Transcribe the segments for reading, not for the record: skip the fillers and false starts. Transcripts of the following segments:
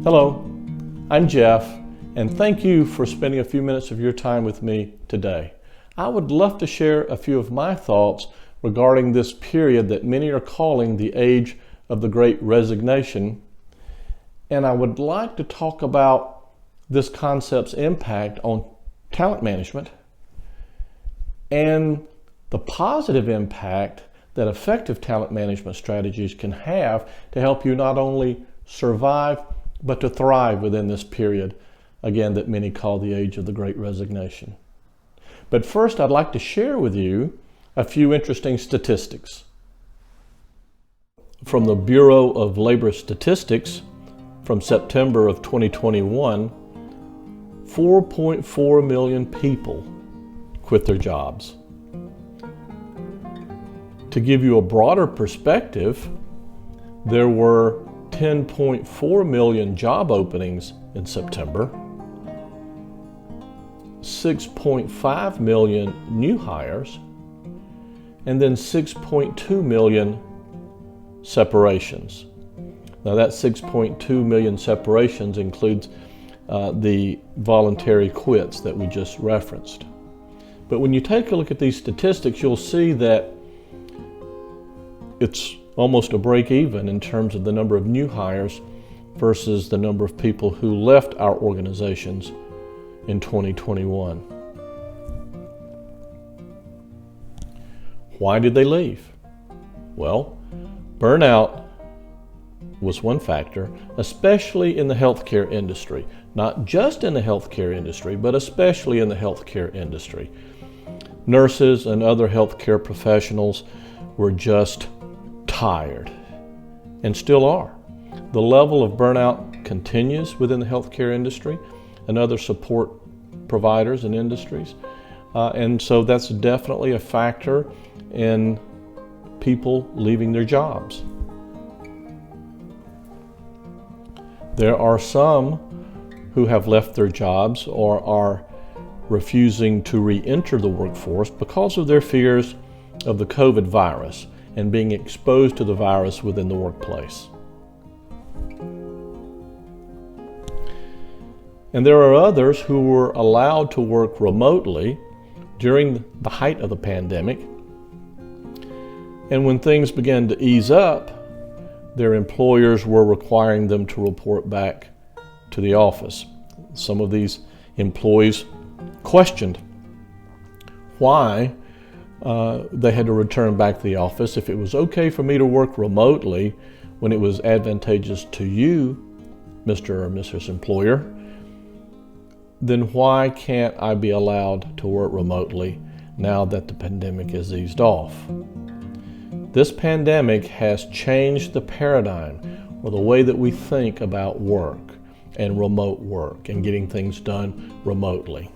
Hello, I'm Jeff, and thank you for spending a few minutes of your time with me today. I would love to share a few of my thoughts regarding this period that many are calling the age of the Great Resignation, and I would like to talk about this concept's impact on talent management and the positive impact that effective talent management strategies can have to help you not only survive but to thrive within this period, again, that many call the age of the Great Resignation. But first, I'd like to share with you a few interesting statistics. From the Bureau of Labor Statistics, from September of 2021, 4.4 million people quit their jobs. To give you a broader perspective, there were 10.4 million job openings in September, 6.5 million new hires, and then 6.2 million separations. Now that 6.2 million separations includes the voluntary quits that we just referenced. But when you take a look at these statistics, you'll see that it's almost a break even in terms of the number of new hires versus the number of people who left our organizations in 2021. Why did they leave? Well, burnout was one factor, especially in the healthcare industry. Not just in the healthcare industry, but especially in the healthcare industry. Nurses and other healthcare professionals were just tired, and still are. The level of burnout continues within the healthcare industry and other support providers and industries. And so that's definitely a factor in people leaving their jobs. There are some who have left their jobs or are refusing to re-enter the workforce because of their fears of the COVID virus and being exposed to the virus within the workplace. And there are others who were allowed to work remotely during the height of the pandemic. And when things began to ease up, their employers were requiring them to report back to the office. Some of these employees questioned why they had to return back to the office. If it was okay for me to work remotely when it was advantageous to you, Mr. or Mrs. Employer, then why can't I be allowed to work remotely now that the pandemic has eased off? This pandemic has changed the paradigm or the way that we think about work and remote work and getting things done remotely.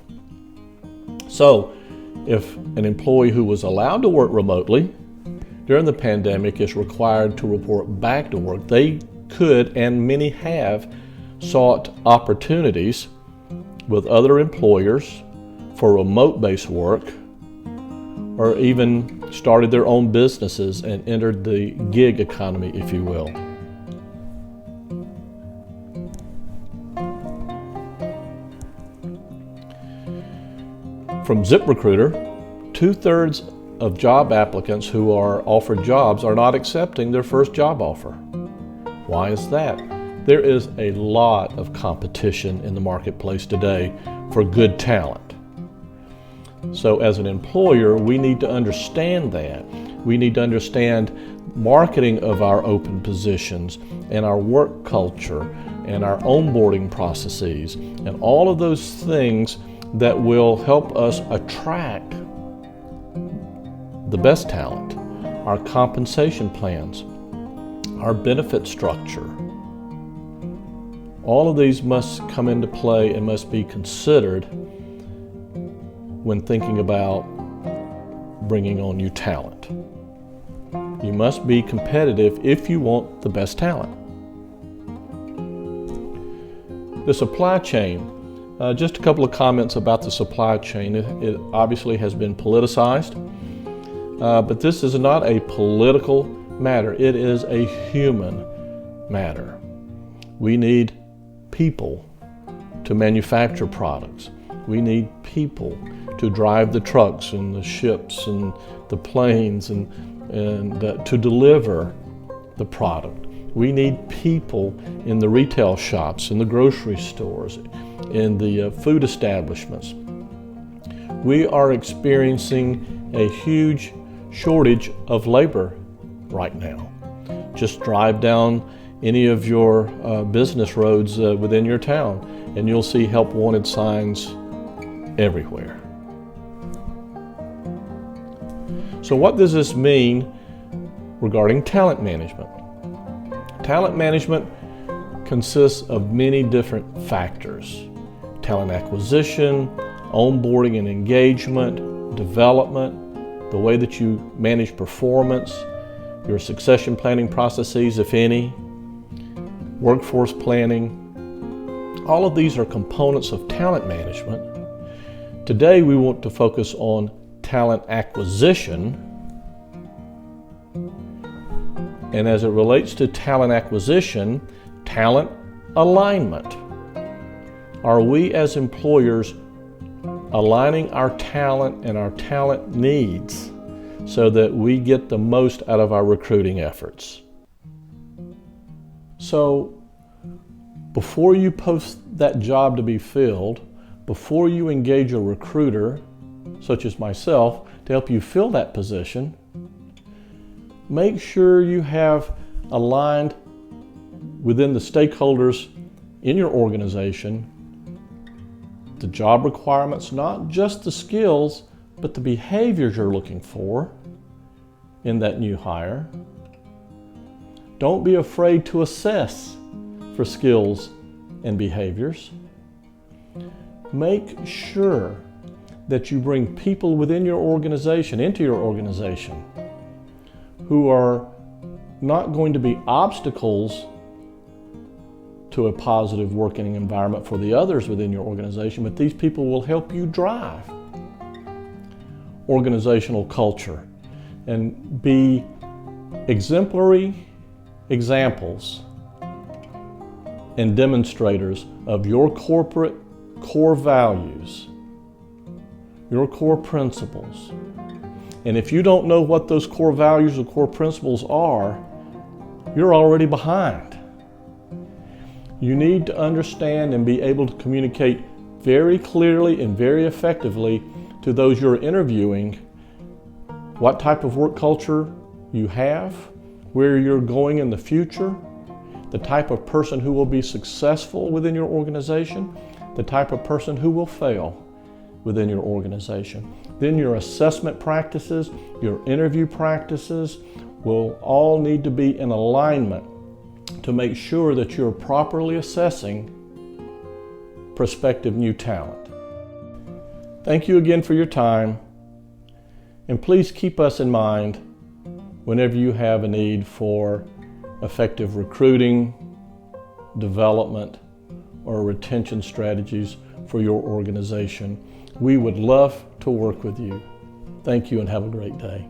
So, if an employee who was allowed to work remotely during the pandemic is required to report back to work, they could, and many have, sought opportunities with other employers for remote-based work, or even started their own businesses and entered the gig economy, if you will. From ZipRecruiter, 2/3 of job applicants who are offered jobs are not accepting their first job offer. Why is that? There is a lot of competition in the marketplace today for good talent. So as an employer, we need to understand that. We need to understand marketing of our open positions and our work culture and our onboarding processes and all of those things that will help us attract the best talent, our compensation plans, our benefit structure. All of these must come into play and must be considered when thinking about bringing on new talent. You must be competitive if you want the best talent. The supply chain. Just a couple of comments about the supply chain. It obviously has been politicized, but this is not a political matter. It is a human matter. We need people to manufacture products. We need people to drive the trucks and the ships and the planes and to deliver the product. We need people in the retail shops, in the grocery stores, in the food establishments. We are experiencing a huge shortage of labor right now. Just drive down any of your business roads within your town and you'll see help wanted signs everywhere. So what does this mean regarding talent management? Talent management consists of many different factors: talent acquisition, onboarding and engagement, development, the way that you manage performance, your succession planning processes, if any, workforce planning. All of these are components of talent management. Today we want to focus on talent acquisition. And as it relates to talent acquisition, talent alignment. Are we as employers aligning our talent and our talent needs so that we get the most out of our recruiting efforts? So before you post that job to be filled, before you engage a recruiter, such as myself, to help you fill that position, make sure you have aligned within the stakeholders in your organization the job requirements, not just the skills, but the behaviors you're looking for in that new hire. Don't be afraid to assess for skills and behaviors. Make sure that you bring people within your organization, into your organization, who are not going to be obstacles to a positive working environment for the others within your organization, but these people will help you drive organizational culture and be exemplary examples and demonstrators of your corporate core values, your core principles. And if you don't know what those core values or core principles are, you're already behind. You need to understand and be able to communicate very clearly and very effectively to those you're interviewing what type of work culture you have, where you're going in the future, the type of person who will be successful within your organization, the type of person who will fail within your organization. Then your assessment practices, your interview practices will all need to be in alignment to make sure that you're properly assessing prospective new talent. Thank you again for your time, and please keep us in mind whenever you have a need for effective recruiting, development, or retention strategies for your organization. We would love to work with you. Thank you and have a great day.